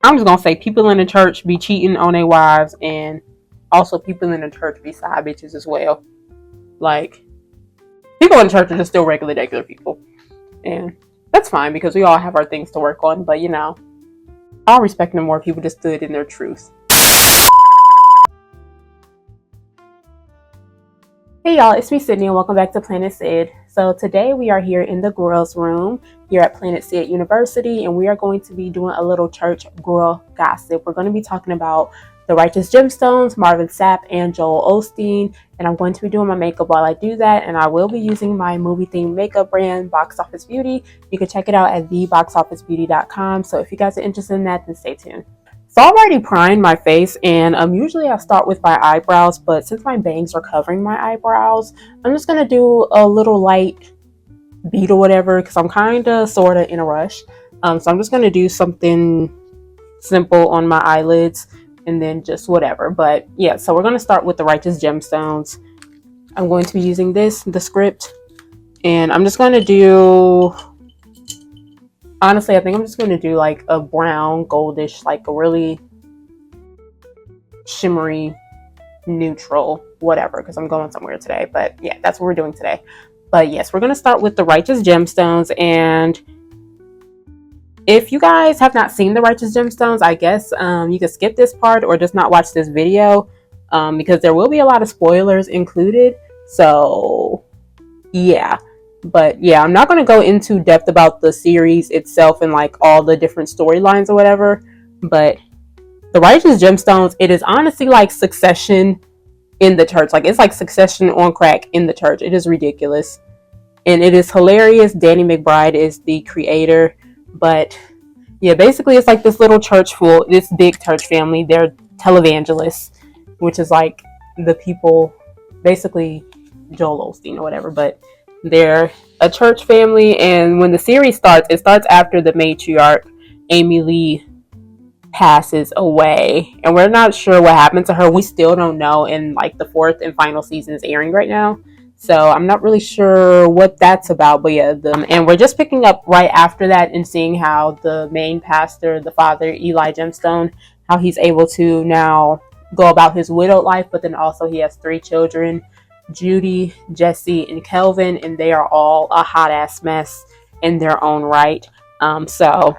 I'm just gonna say people in the church be cheating on their wives, and also people in the church be side bitches as well. Like, people in the church are just still regular people. And that's fine because we all have our things to work on, but I'll respect them more if people just stood in their truth. Hey y'all, it's me Sydney and welcome back to Planet Syd. So today we are here in the girls' room here at Planet Syd University, and we are going to be doing a little church girl gossip. We're going to be talking about the Righteous Gemstones, Marvin Sapp, and Joel Osteen, and I'm going to be doing my makeup while I do that, and I will be using my movie-themed makeup brand, Box Office Beauty. You can check it out at theboxofficebeauty.com, so if you guys are interested in that, then stay tuned. So I already primed my face, and usually I start with my eyebrows, but since my bangs are covering my eyebrows, I'm just going to do a little light beat or whatever because I'm kind of sort of in a rush. So I'm just going to do something simple on my eyelids and then just whatever. But yeah, so we're going to start with the Righteous Gemstones. I'm going to be using the script, and I'm just going to do... Honestly, I think I'm just going to do like a brown, goldish, like a really shimmery, neutral, whatever, because I'm going somewhere today. But yeah, that's what we're doing today. But yes, we're going to start with the Righteous Gemstones. And if you guys have not seen the Righteous Gemstones, I guess you can skip this part or just not watch this video because there will be a lot of spoilers included. So yeah. But yeah, I'm not going to go into depth about the series itself and like all the different storylines or whatever. But the Righteous Gemstones, it is honestly like Succession in the church. Like, it's like Succession on crack in the church. It is ridiculous. And it is hilarious. Danny McBride is the creator. But yeah, basically it's like this little church full, this big church family. They're televangelists, which is like the people, basically Joel Osteen or whatever. But they're a church family, and when the series starts, it starts after the matriarch, Amy Lee, passes away. And we're not sure what happened to her. We still don't know, and like the 4th and final season is airing right now. So I'm not really sure what that's about, but yeah, and we're just picking up right after that and seeing how the main pastor, the father, Eli Gemstone, how he's able to now go about his widowed life, but then also he has 3 children, Judy, Jesse, and Kelvin, and they are all a hot ass mess in their own right. So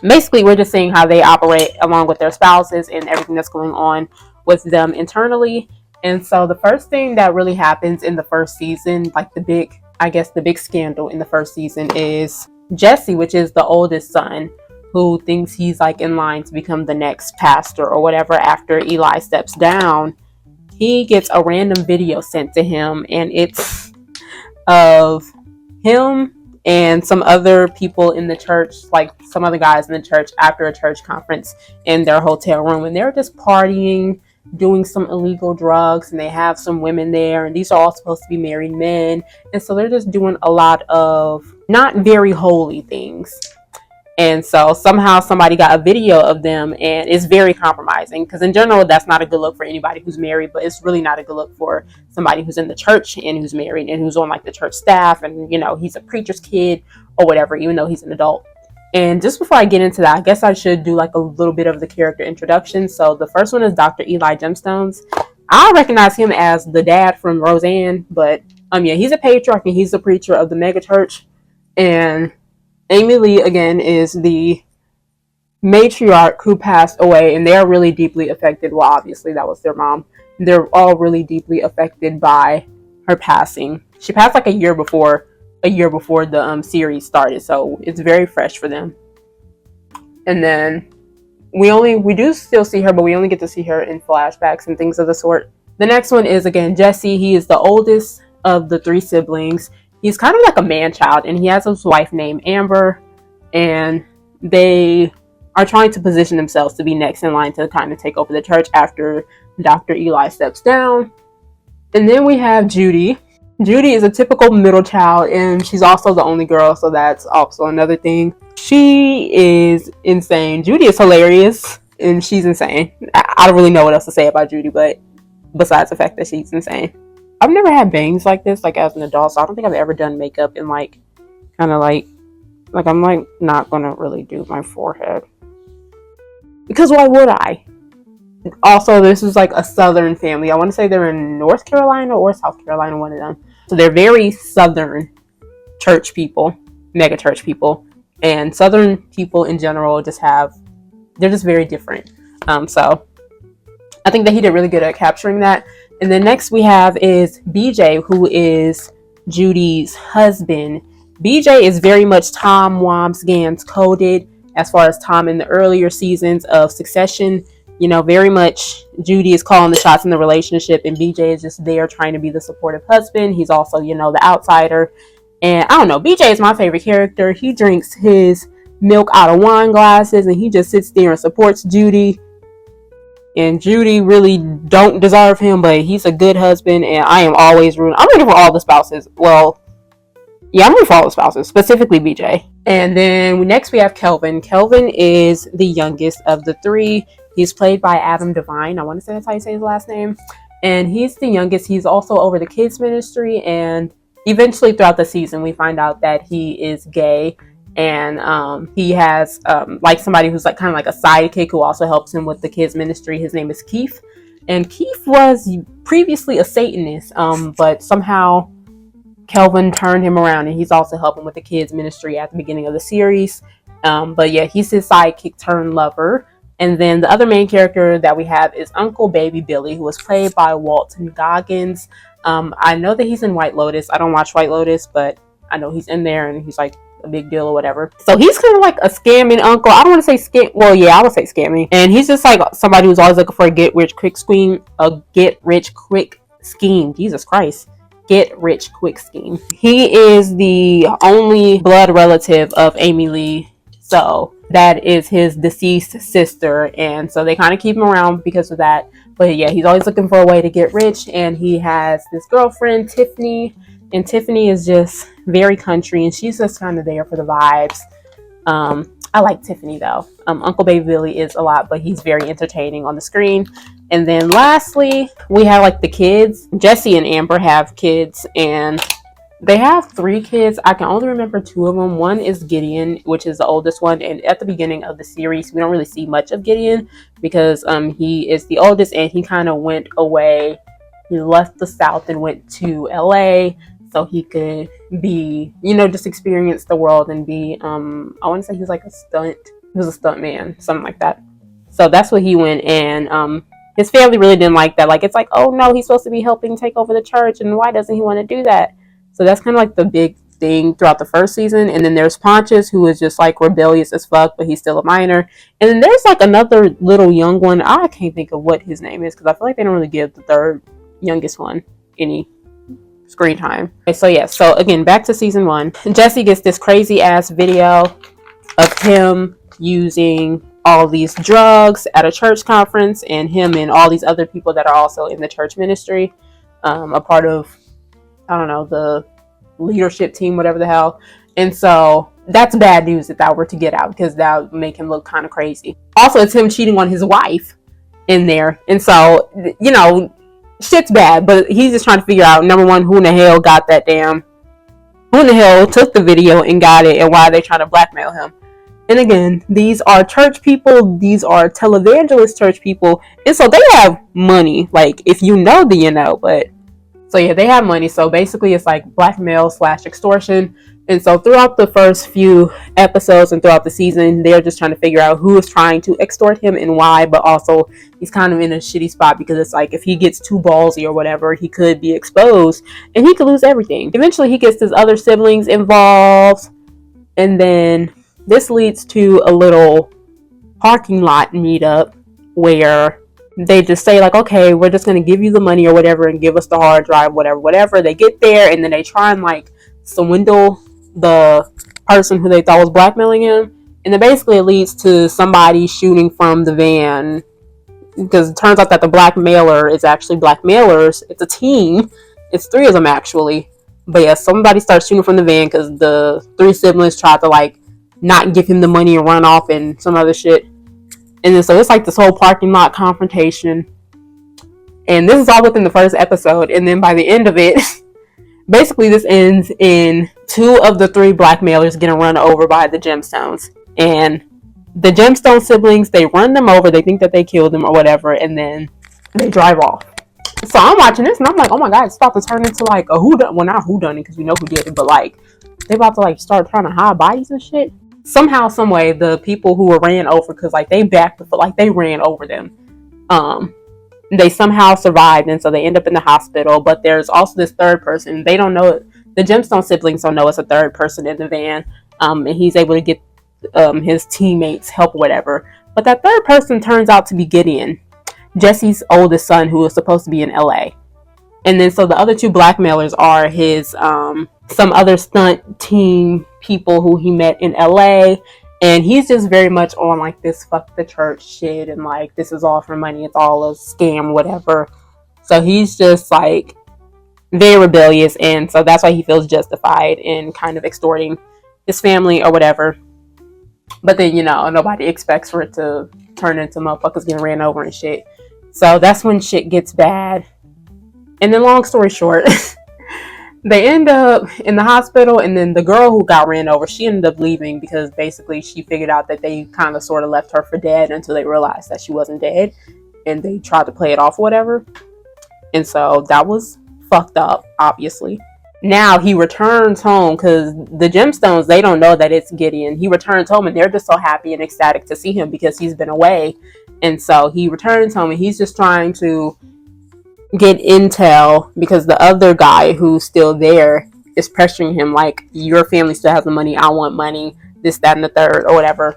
basically we're just seeing how they operate along with their spouses and everything that's going on with them internally. And so the first thing that really happens in the first season, like the big scandal in the first season, is Jesse, which is the oldest son, who thinks he's like in line to become the next pastor or whatever after Eli steps down. He gets a random video sent to him, and it's of him and some other people in the church, like some other guys in the church, after a church conference in their hotel room, and they're just partying, doing some illegal drugs, and they have some women there, and these are all supposed to be married men, and so they're just doing a lot of not very holy things. And so somehow somebody got a video of them, and it's very compromising because in general, that's not a good look for anybody who's married, but it's really not a good look for somebody who's in the church and who's married and who's on like the church staff. And, he's a preacher's kid or whatever, even though he's an adult. And just before I get into that, I guess I should do like a little bit of the character introduction. So the first one is Dr. Eli Gemstones. I recognize him as the dad from Roseanne, but yeah, he's a patriarch and he's a preacher of the mega church. And Amy Lee, again, is the matriarch who passed away, and they're really deeply affected. Well, obviously, that was their mom. They're all really deeply affected by her passing. She passed like a year before the series started, so it's very fresh for them. And then we do still see her, but we only get to see her in flashbacks and things of the sort. The next one is, again, Jesse. He is the oldest of the 3 siblings. He's kind of like a man-child, and he has his wife named Amber, and they are trying to position themselves to be next in line to kind of take over the church after Dr. Eli steps down. And then we have Judy. Judy is a typical middle child, and she's also the only girl, so that's also another thing. She is insane. Judy is hilarious, and she's insane. I don't really know what else to say about Judy, but besides the fact that she's insane. I've never had bangs like this, like as an adult, so I don't think I've ever done makeup in like, kind of like I'm like not gonna really do my forehead. because why would I? Also, this is like a Southern family. I want to say they're in North Carolina or South Carolina, one of them. So they're very Southern church people, mega church people, and Southern people in general they're just very different. So I think that he did really good at capturing that. And then next we have is BJ, who is Judy's husband. BJ is very much Tom Wambsgans coded as far as Tom in the earlier seasons of Succession. You know, very much Judy is calling the shots in the relationship, and BJ is just there trying to be the supportive husband. He's also, you know, the outsider. And I don't know, BJ is my favorite character. He drinks his milk out of wine glasses, and he just sits there and supports Judy. And Judy really don't deserve him, but he's a good husband, and I am always rooting. I'm rooting for all the spouses. Well, yeah, I'm rooting for all the spouses, specifically BJ. And then next we have Kelvin. Kelvin is the youngest of the three. He's played by Adam Devine. I want to say that's how you say his last name. And he's the youngest. He's also over the kids ministry, and eventually throughout the season we find out that he is gay. And he has like somebody who's like kind of like a sidekick who also helps him with the kids ministry. His name is Keith, and Keith was previously a Satanist, but somehow Kelvin turned him around, and he's also helping with the kids ministry at the beginning of the series. But yeah, he's his sidekick turned lover. And then the other main character that we have is Uncle Baby Billy, who was played by Walton Goggins. I know that he's in White Lotus. I don't watch White Lotus, but I know he's in there, and he's like a big deal or whatever. So he's kind of like a scamming uncle. I don't want to say scam. Well, yeah, I would say scamming. And he's just like somebody who's always looking for a get rich quick scheme. Jesus Christ. Get rich quick scheme. He is the only blood relative of Amy Lee. So that is his deceased sister. And so they kind of keep him around because of that. But yeah, he's always looking for a way to get rich. And he has this girlfriend, Tiffany. And Tiffany is just very country, and she's just kind of there for the vibes. I like Tiffany though. Uncle Baby Billy is a lot, but he's very entertaining on the screen. And then lastly, we have like the kids. Jesse and Amber have kids, and they have 3 kids. I can only remember 2 of them. One is Gideon, which is the oldest one. And at the beginning of the series, we don't really see much of Gideon because he is the oldest, and he kind of went away. He left the South and went to LA so he could be, you know, just experience the world and be, I want to say he was a stunt man, something like that. So that's what he went, and his family really didn't like that. Like, it's like, oh no, he's supposed to be helping take over the church, and why doesn't he want to do that? So that's kind of like the big thing throughout the first season. And then there's Pontius, who is just like rebellious as fuck, but he's still a minor. And then there's like another little young one. I can't think of what his name is because I feel like they don't really give the third youngest one any screen time. Okay, so yeah, so again, back to season 1. Jesse gets this crazy ass video of him using all these drugs at a church conference, and him and all these other people that are also in the church ministry, a part of, I don't know, the leadership team, whatever the hell. And so that's bad news if that were to get out, because that would make him look kind of crazy. Also, it's him cheating on his wife in there. And so, you know, shit's bad, but he's just trying to figure out, number one, who in the hell took the video and got it, and why are they trying to blackmail him? And again, these are church people, these are televangelist church people, and so they have money. Like, if you know, then you know. But so yeah, they have money. So basically it's like blackmail / extortion. And so throughout the first few episodes and throughout the season, they're just trying to figure out who is trying to extort him and why. But also he's kind of in a shitty spot because it's like, if he gets too ballsy or whatever, he could be exposed and he could lose everything. Eventually he gets his other siblings involved, and then this leads to a little parking lot meetup where they just say like, okay, we're just going to give you the money or whatever and give us the hard drive, whatever. They get there, and then they try and like swindle the person who they thought was blackmailing him. And then basically it leads to somebody shooting from the van, because it turns out that the blackmailer is actually blackmailers. It's a team. It's 3 of them actually. But yeah, somebody starts shooting from the van because the 3 siblings tried to like not give him the money and run off and some other shit. And then so it's like this whole parking lot confrontation. And this is all within the first episode. And then by the end of it, basically this ends in 2 of the 3 blackmailers getting run over by the Gemstones. And the Gemstone siblings, they run them over. They think that they killed them or whatever, and then they drive off. So I'm watching this and I'm like, oh my god, it's about to turn into like a whodunit. Well, not whodunit because we know who did it, but like they about to like start trying to hide bodies and shit. Somehow, some way, the people who were ran over, because like they backed, like they ran over them. They somehow survived, and so they end up in the hospital. But there's also this third person. They don't know. The Gemstone siblings don't know it's a third person in the van. And he's able to get his teammates help, whatever. But that third person turns out to be Gideon, Jesse's oldest son, who was supposed to be in LA. And then so the other two blackmailers are his some other stunt team people who he met in LA. And he's just very much on like this fuck the church shit and like this is all for money, it's all a scam, whatever. So he's just like very rebellious, and so that's why he feels justified in kind of extorting his family or whatever. But then, you know, nobody expects for it to turn into motherfuckers getting ran over and shit. So that's when shit gets bad. And then long story short, they end up in the hospital, and then the girl who got ran over, she ended up leaving because basically she figured out that they kind of sort of left her for dead until they realized that she wasn't dead, and they tried to play it off or whatever. And so that was fucked up, obviously. Now he returns home because the Gemstones, they don't know that it's Gideon. He returns home and they're just so happy and ecstatic to see him because he's been away. And so he returns home and he's just trying to get intel because the other guy who's still there is pressuring him like, your family still has the money, I want money, this, that, and the third, or whatever.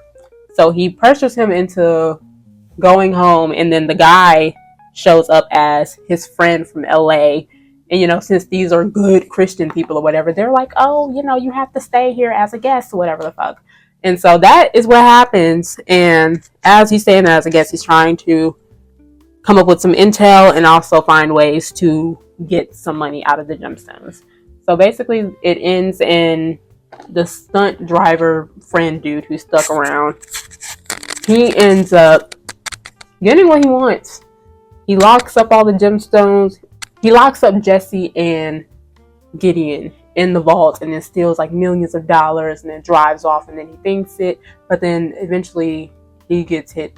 So he pressures him into going home, and then the guy shows up as his friend from LA. And, you know, since these are good Christian people or whatever, they're like, oh, you know, you have to stay here as a guest or whatever the fuck. And so that is what happens. And as he's staying there as a guest, he's trying to come up with some intel and also find ways to get some money out of the Gemstones. So basically it ends in the stunt driver friend dude who stuck around. He ends up getting what he wants. He locks up all the Gemstones. He locks up Jesse and Gideon in the vault and then steals like millions of dollars and then drives off, and then he thinks it, but then eventually he gets hit.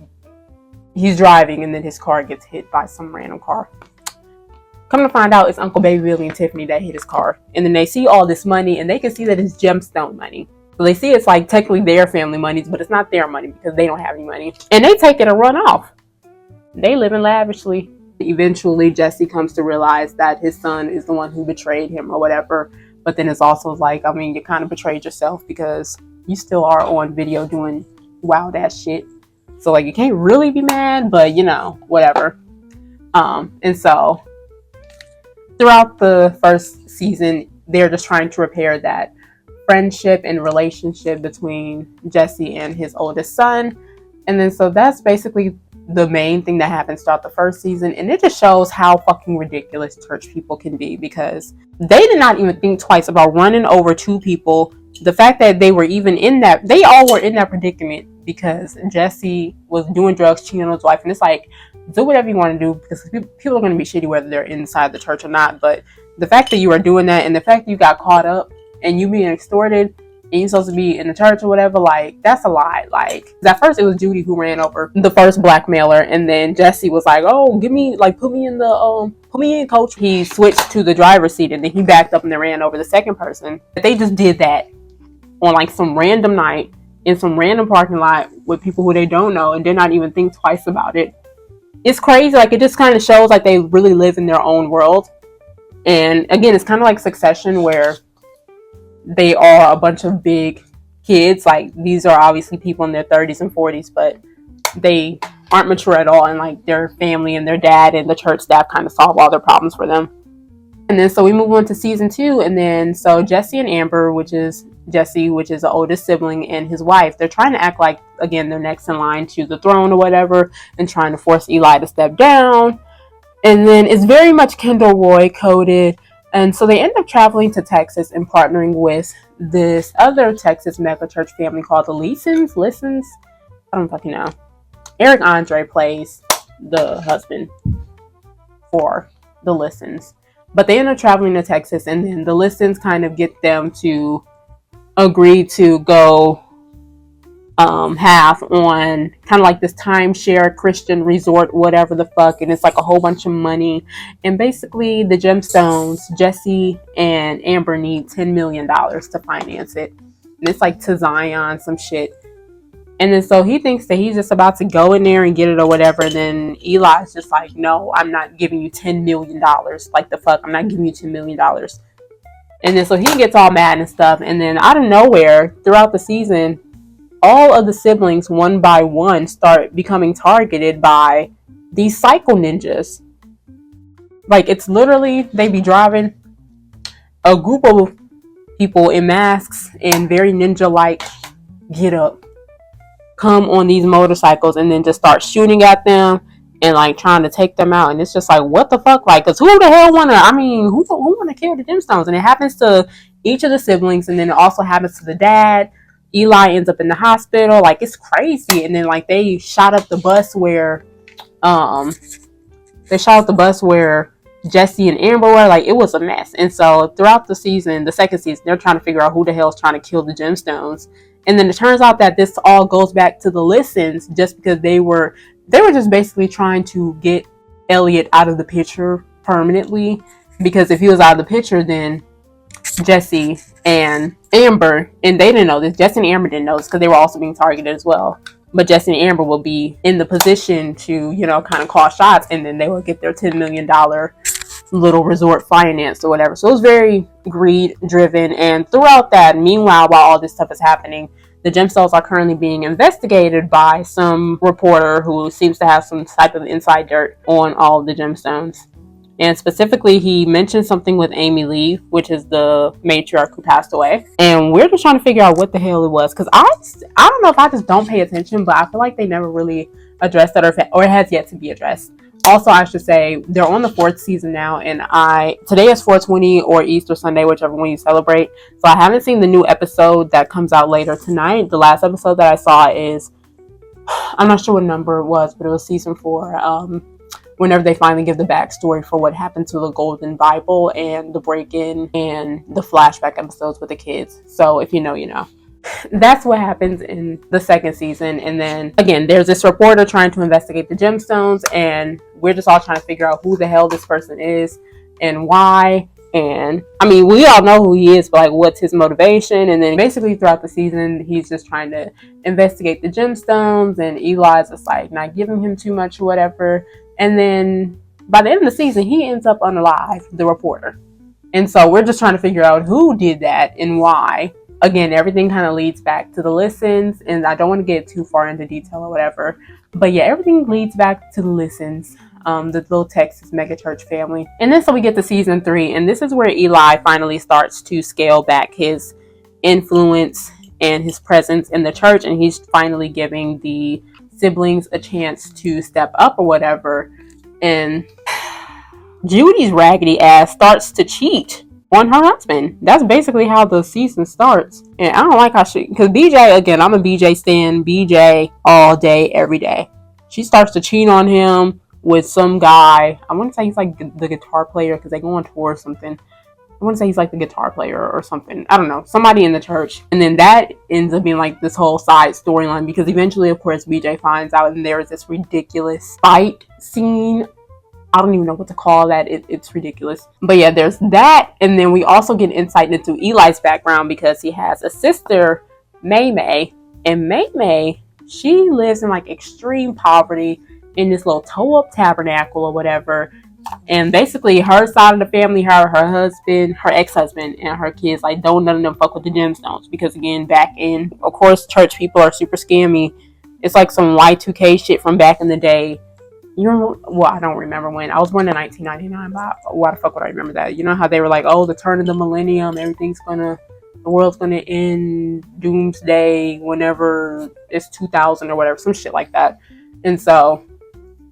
He's driving and then his car gets hit by some random car. Come to find out, it's Uncle Baby Billy and Tiffany that hit his car. And then they see all this money and they can see that it's Gemstone money. So they see it's like technically their family money, but it's not their money because they don't have any money. And they take it and run off. They live in lavishly. Eventually, Jesse comes to realize that his son is the one who betrayed him or whatever. But then it's also like, I mean, you kind of betrayed yourself because you still are on video doing wild ass shit. So like, you can't really be mad, but you know, whatever. And so throughout the first season, they're just trying to repair that friendship and relationship between Jesse and his oldest son. And then so that's basically the main thing that happens throughout the first season. And it just shows how fucking ridiculous church people can be, because they did not even think twice about running over two people. The fact that they were even in that, they all were in that predicament because Jesse was doing drugs, cheating on his wife. And it's like, do whatever you want to do because people are going to be shitty whether they're inside the church or not. But the fact that you are doing that and the fact that you got caught up and you being extorted and you're supposed to be in the church or whatever, like, that's a lie. Like, at first it was Judy who ran over the first blackmailer, and then Jesse was like, oh, give me, like, put me in, coach. He switched to the driver's seat and then he backed up and then ran over the second person. They just did that on like some random night in some random parking lot with people who they don't know and did not even think twice about it. It's crazy. Like, it just kind of shows like they really live in their own world. And again, it's kind of like Succession, where they are a bunch of big kids. Like, these are obviously people in their 30s and 40s, but they aren't mature at all, and like their family and their dad and the church staff kind of solve all their problems for them. And then so we move on to season 2, and then so Jesse and Amber, which is Jesse, which is the oldest sibling, and his wife, they're trying to act like, again, they're next in line to the throne or whatever, and trying to force Eli to step down. And then it's very much Kendall Roy coded. And so they end up traveling to Texas and partnering with this other Texas mega church family called the Listens. I don't fucking know. Eric Andre plays the husband for the Listens. But they end up traveling to Texas, and then the Listens kind of get them to agree to go have on kind of like this timeshare Christian resort, whatever the fuck, and it's like a whole bunch of money. And basically, the Gemstones, Jesse and Amber need $10 million to finance it. And it's like to Zion, some shit. And then so he thinks that he's just about to go in there and get it or whatever. And then Eli's just like, no, I'm not giving you $10 million. Like the fuck, I'm not giving you $10 million. And then so he gets all mad and stuff. And then out of nowhere, throughout the season, all of the siblings, one by one, start becoming targeted by these psycho ninjas. Like, it's literally, they be driving a group of people in masks and very ninja-like get up, come on these motorcycles, and then just start shooting at them and like trying to take them out. And it's just like, what the fuck? Like, cause who the hell who wanna kill the Gemstones? And it happens to each of the siblings, and then it also happens to the dad. Eli ends up in the hospital. Like, it's crazy. And then like they shot up the bus where Jesse and Amber were. Like, it was a mess. And so throughout the season, the second season, they're trying to figure out who the hell is trying to kill the Gemstones. And then it turns out that this all goes back to the Listens, just because they were just basically trying to get Elliot out of the picture permanently. Because if he was out of the picture, then Jesse and Amber, and they didn't know this, Jesse and Amber didn't know this because they were also being targeted as well. But Jesse and Amber will be in the position to, kind of call shots, and then they will get their $10 million little resort finance or whatever. So it was very greed driven. And throughout that, meanwhile, while all this stuff is happening, the Gemstones are currently being investigated by some reporter who seems to have some type of inside dirt on all of the Gemstones. And specifically, he mentioned something with Amy Lee, which is the matriarch who passed away. And we're just trying to figure out what the hell it was. Because I don't know if I just don't pay attention, but I feel like they never really addressed that, or it has yet to be addressed. Also, I should say, they're on the 4th season now, and today is 420 or Easter Sunday, whichever one you celebrate. So I haven't seen the new episode that comes out later tonight. The last episode that I saw is, I'm not sure what number it was, but it was season 4. Whenever they finally give the backstory for what happened to the Golden Bible and the break-in and the flashback episodes with the kids. So if you know, you know. That's what happens in the second season. And then again, there's this reporter trying to investigate the Gemstones, and we're just all trying to figure out who the hell this person is and why. And I mean, we all know who he is, but like, what's his motivation? And then basically throughout the season, he's just trying to investigate the Gemstones, and Eli's just like not giving him too much or whatever. And then by the end of the season, he ends up unalive, the reporter. And so we're just trying to figure out who did that and why. Again, everything kind of leads back to the Listens, and I don't want to get too far into detail or whatever. But yeah, everything leads back to the Listens, the little Texas megachurch family. And then so we get to season 3, and this is where Eli finally starts to scale back his influence and his presence in the church, and he's finally giving the siblings a chance to step up or whatever. And Judy's raggedy ass starts to cheat on her husband. That's basically how the season starts. And I don't like how because BJ, again, I'm a BJ stan, BJ all day, every day. She starts to cheat on him with some guy. I want to say he's like the guitar player, because they go on tour or something. I want to say he's like the guitar player or something. I don't know. Somebody in the church. And then that ends up being like this whole side storyline, because eventually, of course, BJ finds out, and there's this ridiculous fight scene. I don't even know what to call that. It's ridiculous. But yeah, there's that. And then we also get insight into Eli's background, because he has a sister, May. And May, she lives in like extreme poverty in this little toe-up tabernacle or whatever. And basically her side of the family, her husband, her ex-husband, and her kids, like, don't none of them fuck with the Gemstones, because again, back in, of course, church people are super scammy. It's like some Y2K shit from back in the day. You remember? Well, I don't remember when. I was born in 1999, but why the fuck would I remember that? You know how they were like, oh, the turn of the millennium, the world's gonna end, doomsday, whenever it's 2000 or whatever, some shit like that. And so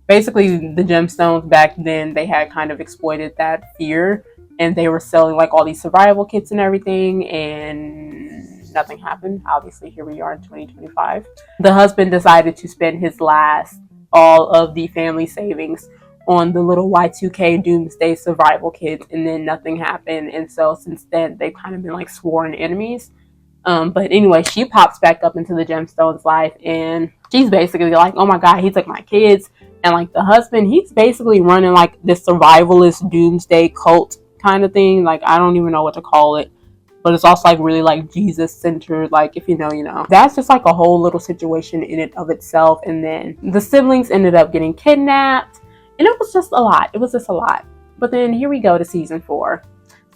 basically, the Gemstones back then, they had kind of exploited that fear, and they were selling like all these survival kits and everything, and nothing happened. Obviously, here we are in 2025. The husband decided to spend all of the family savings on the little Y2K doomsday survival kits, and then nothing happened. And so since then, they've kind of been like sworn enemies. But anyway, she pops back up into the Gemstones life, and she's basically like, oh my god, he took my kids. And like the husband, he's basically running like this survivalist doomsday cult kind of thing. Like, I don't even know what to call it, but it's also like really like Jesus centered. Like, if you know, you know. That's just like a whole little situation in it of itself. And then the siblings ended up getting kidnapped, and it was just a lot. It was just a lot. But then here we go to season 4.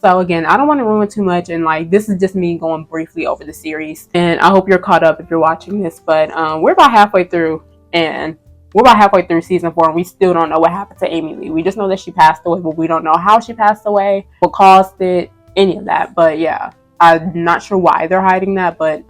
So again, I don't want to ruin too much, and like this is just me going briefly over the series, and I hope you're caught up if you're watching this. But we're about halfway through, and we're about halfway through season 4, and we still don't know what happened to Amy Lee. We just know that she passed away, but we don't know how she passed away, what caused it, any of that. But yeah, I'm not sure why they're hiding that. But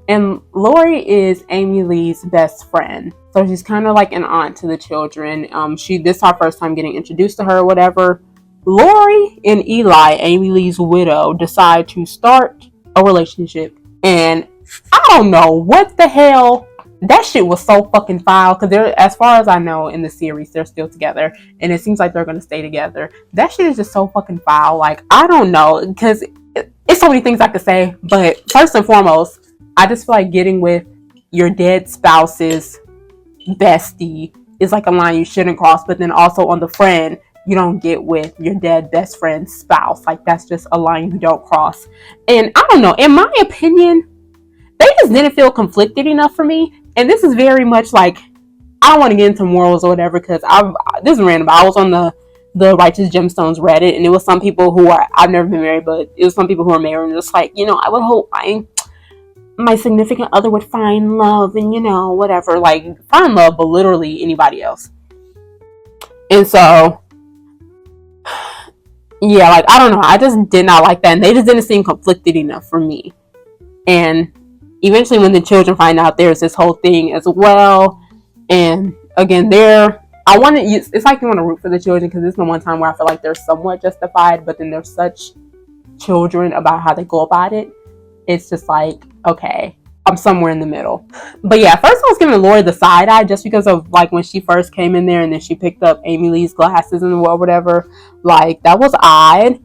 and Lori is Amy Lee's best friend, so she's kind of like an aunt to the children. This is our first time getting introduced to her or whatever. Lori and Eli, Amy Lee's widow, decide to start a relationship. And I don't know what the hell. That shit was so fucking foul. Because they're, as far as I know in the series, they're still together. And it seems like they're going to stay together. That shit is just so fucking foul. Like, I don't know. Because it's so many things I could say. But first and foremost, I just feel like getting with your dead spouse's bestie is like a line you shouldn't cross. But then also on the friend, you don't get with your dead best friend's spouse. Like, that's just a line you don't cross. And I don't know, in my opinion, they just didn't feel conflicted enough for me. And this is very much like, I don't want to get into morals or whatever, because this is random. I was on the Righteous Gemstones Reddit, and it was some people who are, I've never been married, but it was some people who are married, and just like, you know, I would hope my significant other would find love, and you know, whatever, like find love, but literally anybody else. And so yeah, like, I don't know. I just did not like that. And they just didn't seem conflicted enough for me. And eventually when the children find out, there's this whole thing as well. And again, it's like you want to root for the children, because this is the one time where I feel like they're somewhat justified, but then they're such children about how they go about it. It's just like, okay, I'm somewhere in the middle. But yeah, first I was giving Lori the side eye just because of like when she first came in there and then she picked up Amy Lee's glasses and whatever. Like, that was odd.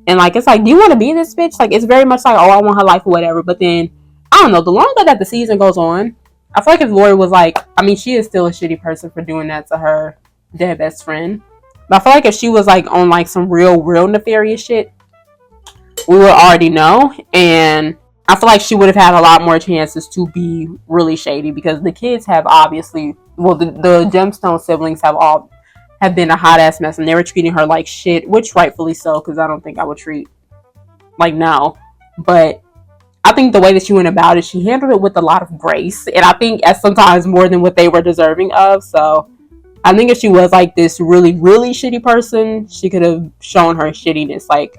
And like, it's like, do you want to be this bitch? Like, it's very much like, oh, I want her life or whatever. But then, I don't know, the longer that the season goes on, I feel like if Lori was like, I mean, she is still a shitty person for doing that to her dead best friend. But I feel like if she was like on like some real nefarious shit, we would already know. And I feel like she would have had a lot more chances to be really shady, because the kids have obviously, well, the Gemstone siblings have been a hot ass mess, and they were treating her like shit, which rightfully so, because I don't think I would treat like no. But I think the way that she went about it, she handled it with a lot of grace, and I think at sometimes more than what they were deserving of. So I think if she was like this really shitty person, she could have shown her shittiness like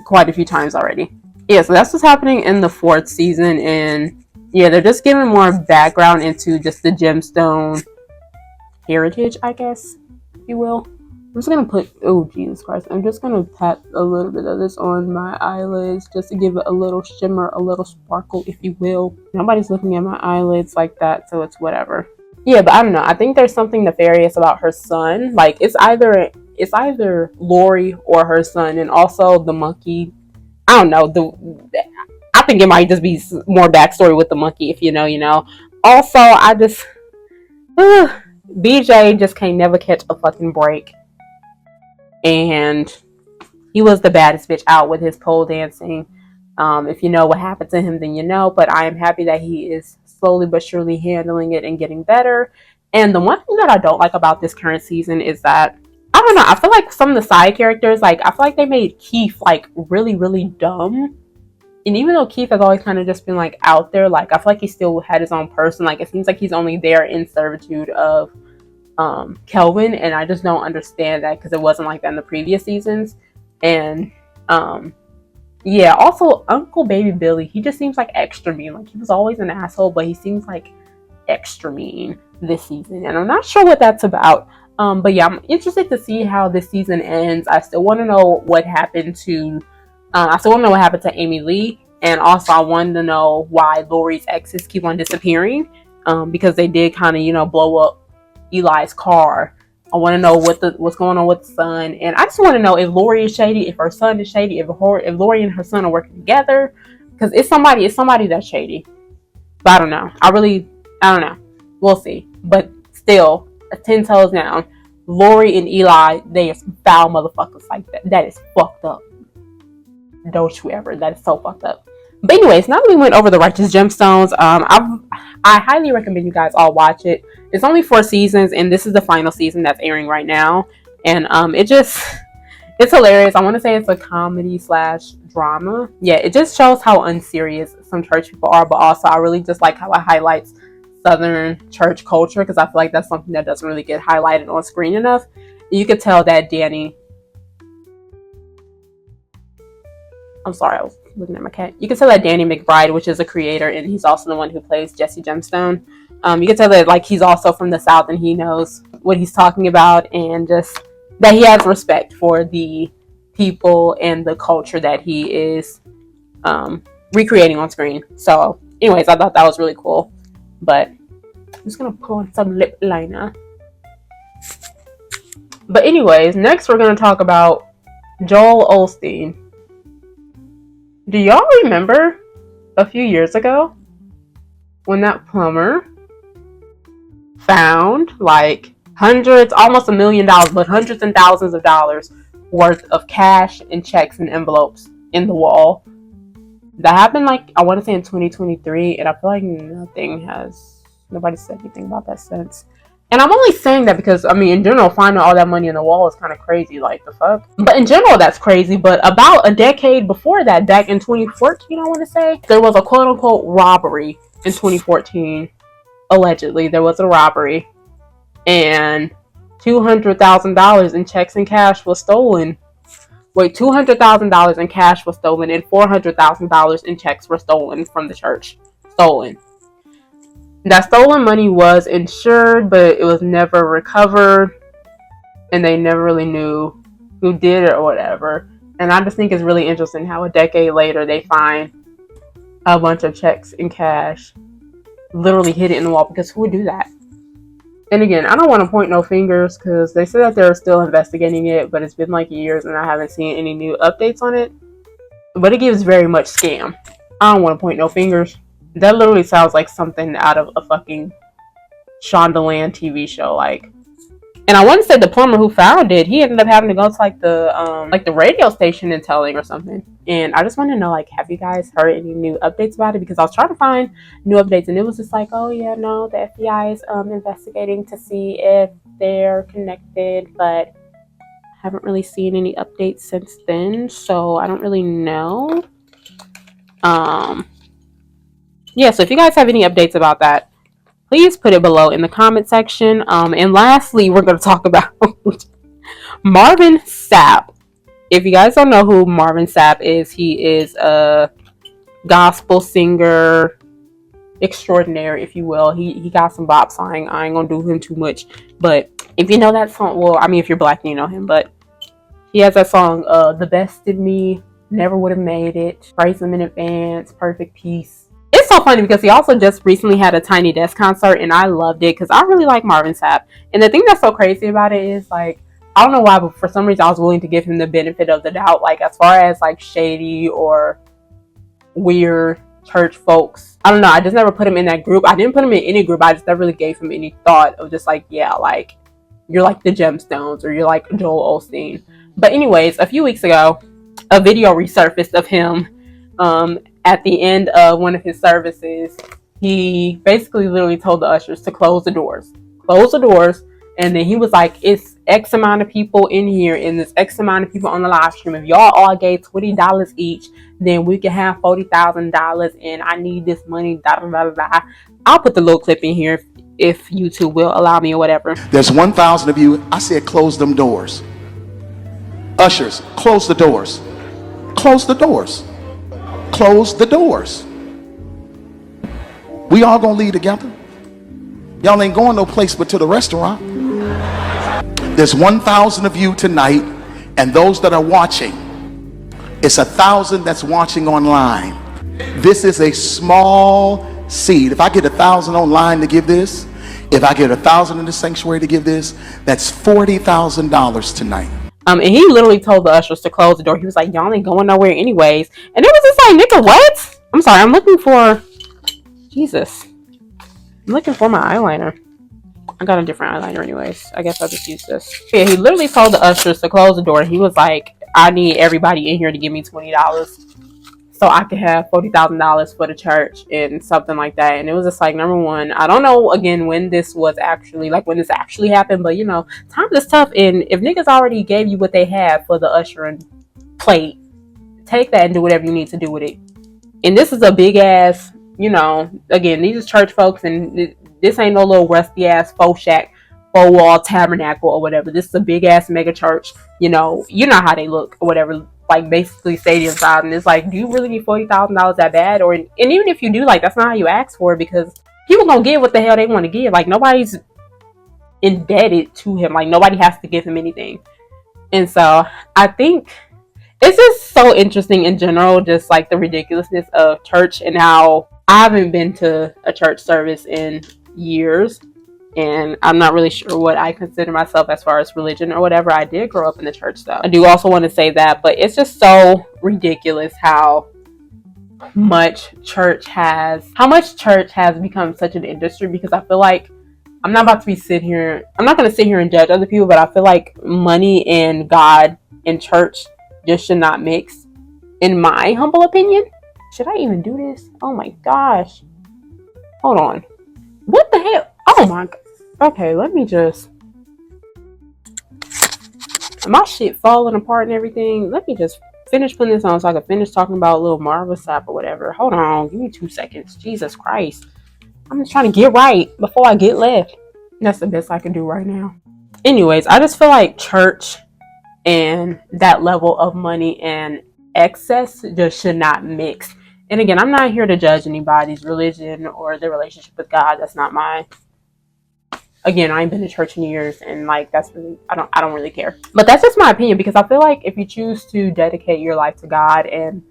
quite a few times already. Yeah, so that's what's happening in the 4th season, and yeah, they're just giving more background into just the Gemstone heritage, I guess, if you will. I'm just gonna put, oh Jesus Christ, I'm just gonna tap a little bit of this on my eyelids just to give it a little shimmer, a little sparkle, if you will. Nobody's looking at my eyelids like that, so it's whatever. Yeah, but I don't know, I think there's something nefarious about her son. Like, it's either Lori or her son, and also the monkey. I don't know. I think it might just be more backstory with the monkey, if you know, you know. Also, I just BJ just can't never catch a fucking break, and he was the baddest bitch out with his pole dancing. If you know what happened to him, then you know. But I am happy that he is slowly but surely handling it and getting better. And the one thing that I don't like about this current season is that, I don't know, I feel like some of the side characters, like, I feel like they made Keith, like, really dumb. And even though Keith has always kind of just been, like, out there, like, I feel like he still had his own person. Like, it seems like he's only there in servitude of Kelvin, and I just don't understand that, because it wasn't like that in the previous seasons. And, yeah, also, Uncle Baby Billy, he just seems, like, extra mean. Like, he was always an asshole, but he seems, like, extra mean this season. And I'm not sure what that's about. But yeah, I'm interested to see how this season ends. I still want to know what happened to Amy Lee, and also I wanted to know why Lori's exes keep on disappearing, because they did kind of, you know, blow up Eli's car. I want to know what's going on with the son, and I just want to know if Lori is shady, if her son is shady, if Lori and her son are working together. because it's somebody that's shady. But I don't know. I don't know. We'll see. But still, 10 toes down. Lori and Eli, they are some foul motherfuckers like that. That is fucked up. Don't you ever. That is so fucked up. But anyways, now that we went over the Righteous Gemstones, I highly recommend you guys all watch it. It's only 4 seasons, and this is the final season that's airing right now. And it's hilarious. I want to say it's a comedy / drama. Yeah, it just shows how unserious some church people are, but also I really just like how it highlights Southern church culture, because I feel like that's something that doesn't really get highlighted on screen enough. You could tell that Danny... I'm sorry, I was looking at my cat. You can tell that Danny McBride, which is a creator, and he's also the one who plays Jesse Gemstone. You can tell that like he's also from the South and he knows what he's talking about, and just that he has respect for the people and the culture that he is recreating on screen. So, anyways, I thought that was really cool. But I'm just gonna put on some lip liner. But anyways, next we're gonna talk about Joel Osteen. Do y'all remember a few years ago when that plumber found like hundreds, almost $1 million, but hundreds and thousands of dollars worth of cash and checks and envelopes in the wall? That happened like, I want to say in 2023, and I feel like nobody said anything about that since. And I'm only saying that because, I mean, in general, finding all that money in the wall is kind of crazy, like, the fuck? But in general, that's crazy. But about a decade before that, back in 2014, I want to say, there was a quote-unquote robbery in 2014. Allegedly, there was a robbery. And $200,000 in checks and cash was stolen. Wait, $200,000 in cash was stolen, and $400,000 in checks were stolen from the church. Stolen. That stolen money was insured, but it was never recovered, and they never really knew who did it or whatever. And I just think it's really interesting how a decade later they find a bunch of checks and cash literally hidden in the wall, because who would do that? And again, I don't want to point no fingers, because they said that they're still investigating it, but it's been like years and I haven't seen any new updates on it. But it gives very much scam. I don't want to point no fingers. That literally sounds like something out of a fucking Shondaland TV show, like. And I want to say the plumber who found it, he ended up having to go to like the radio station and telling or something. And I just want to know, like, have you guys heard any new updates about it? Because I was trying to find new updates, and it was just like, oh yeah, no, the FBI is investigating to see if they're connected, but I haven't really seen any updates since then, so I don't really know. Yeah, so if you guys have any updates about that, please put it below in the comment section. And lastly, we're going to talk about Marvin Sapp. If you guys don't know who Marvin Sapp is, he is a gospel singer extraordinaire, if you will. He got some bop song. I ain't going to do him too much. But if you know that song, well, I mean, if you're black, you know him. But he has that song, The Best in Me, Never Would Have Made It, Praise Him in Advance, Perfect Peace. It's so funny because he also just recently had a Tiny Desk concert, and I loved it because I really like Marvin Sapp. And the thing that's so crazy about it is, like, I don't know why, but for some reason I was willing to give him the benefit of the doubt. Like, as far as like shady or weird church folks, I don't know, I just never put him in that group. I didn't put him in any group. I just never really gave him any thought of just like, yeah, like, you're like the Gemstones or you're like Joel Osteen. But anyways, a few weeks ago, a video resurfaced of him at the end of one of his services. He basically literally told the ushers to close the doors. And then he was like, it's X amount of people in here and there's X amount of people on the live stream. If y'all all gave $20 each, then we can have $40,000, and I need this money, da da da da. I'll put the little clip in here if YouTube will allow me or whatever. There's 1,000 of you. I said close them doors. Ushers, close the doors. Close the doors. Close the doors. We all gonna leave together. Y'all ain't going no place but to the restaurant. There's 1,000 of you tonight, and those that are watching, it's 1,000 that's watching online. This is a small seed. If I get 1,000 online to give this, if I get 1,000 in the sanctuary to give this, that's $40,000 tonight. And he literally told the ushers to close the door. He was like, y'all ain't going nowhere anyways. And it was just like, nigga, what? I'm sorry, I'm looking for, Jesus. I'm looking for my eyeliner. I got a different eyeliner anyways. I guess I'll just use this. Yeah, he literally told the ushers to close the door. He was like, I need everybody in here to give me $20 so I could have $40,000 for the church and something like that. And it was just like, number one, I don't know again when this was actually, like when this actually happened, but you know, times is tough. And if niggas already gave you what they had for the ushering plate, take that and do whatever you need to do with it. And this is a big ass, you know, again, these are church folks, and this ain't no little rusty ass faux shack, faux wall tabernacle or whatever. This is a big ass mega church. You know how they look or whatever, like basically stadium size. And it's like, do you really need $40,000 that bad? Or and even if you do, like that's not how you ask for it, because people gonna give what the hell they want to give. Like nobody's indebted to him. Like nobody has to give him anything. And so I think it's just so interesting in general, just like the ridiculousness of church and how I haven't been to a church service in years. And I'm not really sure what I consider myself as far as religion or whatever. I did grow up in the church though. I do also want to say that, but it's just so ridiculous how much church has become such an industry, because I feel like I'm not going to sit here and judge other people, but I feel like money and God and church just should not mix, in my humble opinion. Should I even do this? Oh my gosh. Hold on. What the hell? Oh my god. Okay, let me just... My shit falling apart and everything. Let me just finish putting this on so I can finish talking about little Marvin Sapp or whatever. Hold on. Give me 2 seconds. Jesus Christ. I'm just trying to get right before I get left. That's the best I can do right now. Anyways, I just feel like church and that level of money and excess just should not mix. And again, I'm not here to judge anybody's religion or their relationship with God. That's not my... Again, I ain't been to church in years, and like that's really I don't really care. But that's just my opinion, because I feel like if you choose to dedicate your life to God, and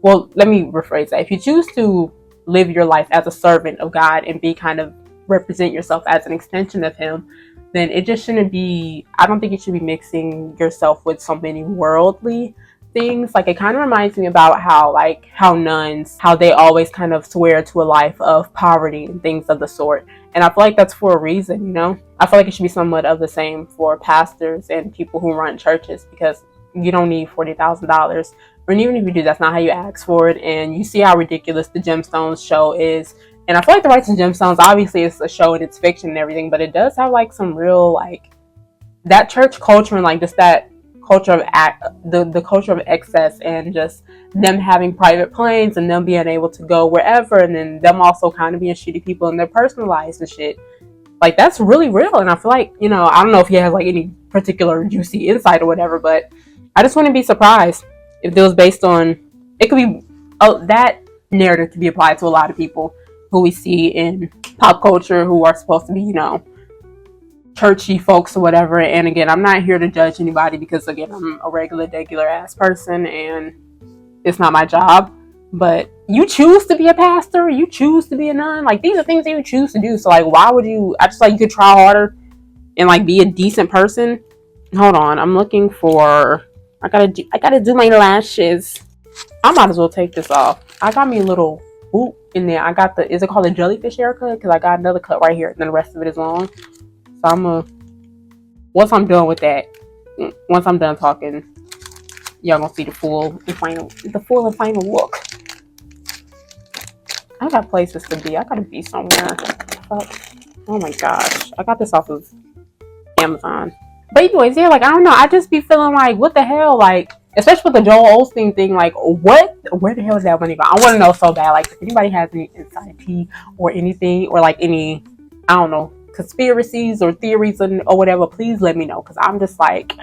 well, let me rephrase that. If you choose to live your life as a servant of God and be kind of represent yourself as an extension of him, then it just shouldn't be, I don't think you should be mixing yourself with so many worldly things. Like it kind of reminds me about how nuns, how they always kind of swear to a life of poverty and things of the sort. And I feel like that's for a reason, you know? I feel like it should be somewhat of the same for pastors and people who run churches, because you don't need $40,000. Or even if you do, that's not how you ask for it. And you see how ridiculous the Gemstones show is. And I feel like the Rights and Gemstones, obviously it's a show and it's fiction and everything, but it does have like some real, like, that church culture and like just that culture of the culture of excess, and just them having private planes and them being able to go wherever, and then them also kind of being shitty people in their personal lives and shit. Like that's really real. And I feel like, you know, I don't know if he has like any particular juicy insight or whatever, but I just wouldn't be surprised if it was based on, it could be that narrative could be applied to a lot of people who we see in pop culture who are supposed to be, you know, churchy folks or whatever. And again, I'm not here to judge anybody, because again, I'm a regular ass person and it's not my job. But you choose to be a pastor, you choose to be a nun, like these are things that you choose to do. So like, why would you... I just like, you could try harder and like be a decent person. Hold on, I'm looking for... I gotta do my lashes. I might as well take this off. I got me a little boot in there. I got the... Is it called a jellyfish haircut? Because I got another cut right here, and then the rest of it is long. So once I'm done with that, once I'm done talking, y'all gonna see the full and final look. I got places to be. I gotta be somewhere. Oh my gosh. I got this off of Amazon. But anyways, yeah, like, I don't know. I just be feeling like, what the hell? Like, especially with the Joel Osteen thing, like, where the hell is that money going? I want to know so bad. Like, if anybody has any inside tea or anything, or like any, I don't know, conspiracies or theories or whatever, please let me know, because I'm just like,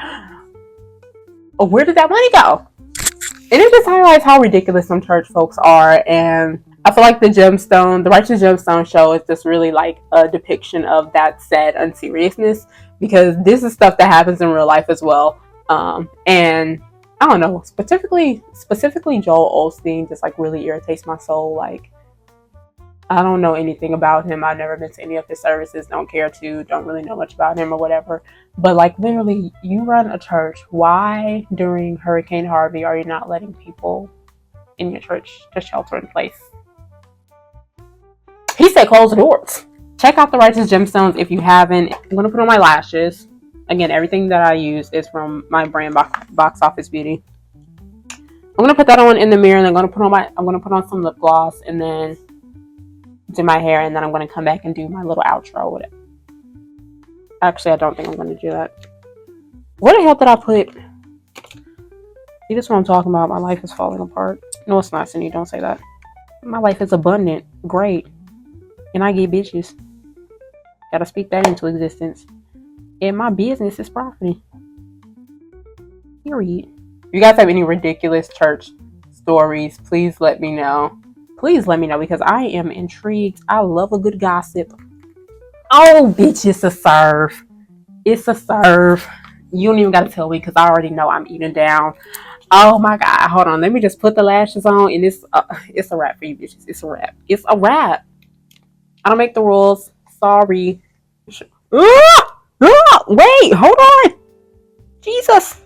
oh, where did that money go? And it just highlights how ridiculous some church folks are. And I feel like the Righteous Gemstone show is just really like a depiction of that sad unseriousness, because this is stuff that happens in real life as well. And I don't know, specifically Joel Osteen just like really irritates my soul. Like, I don't know anything about him. I've never been to any of his services. Don't care to. Don't really know much about him or whatever. But like, literally, you run a church. Why during Hurricane Harvey are you not letting people in your church to shelter in place? He said close the doors. Check out the Righteous Gemstones if you haven't. I'm going to put on my lashes. Again, everything that I use is from my brand, Box Office Beauty. I'm going to put that on in the mirror, and I'm going to put on some lip gloss, and then do my hair, and then I'm going to come back and do my little outro with it. Actually, I don't think I'm going to do that. What the hell did I put? See, this is what I'm talking about. My life is falling apart. No, it's not, Cindy. Don't say that. My life is abundant. Great. And I get bitches. Gotta speak that into existence. And my business is profiting. Period. If you guys have any ridiculous church stories, please let me know. Please let me know, because I am intrigued. I love a good gossip. Oh, bitch, it's a serve. It's a serve. You don't even gotta tell me, because I already know I'm eating down. Oh my God. Hold on. Let me just put the lashes on, and it's a wrap for you bitches. It's a wrap. It's a wrap. I don't make the rules. Sorry. Wait, hold on. Jesus.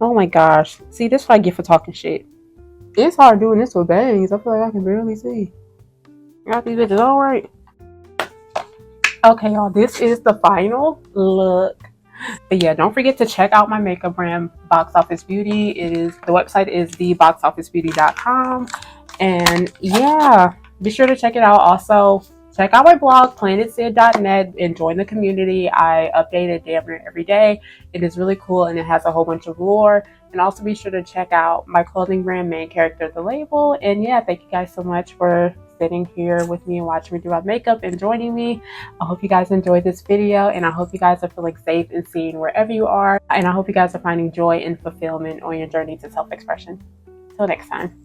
Oh my gosh. See, this is what I get for talking shit. It's hard doing this with bangs. I feel like I can barely see. Got these bitches all right. Okay, y'all. This is the final look. But yeah, don't forget to check out my makeup brand, Box Office Beauty. The website is theboxofficebeauty.com. And yeah, be sure to check it out. Also, check out my blog, planetsyd.net, and join the community. I update it damn near every day. It is really cool, and it has a whole bunch of lore. And also be sure to check out my clothing brand, Main Character The Label. And yeah, thank you guys so much for sitting here with me and watching me do my makeup and joining me. I hope you guys enjoyed this video, and I hope you guys are feeling safe and seen wherever you are. And I hope you guys are finding joy and fulfillment on your journey to self-expression. Till next time.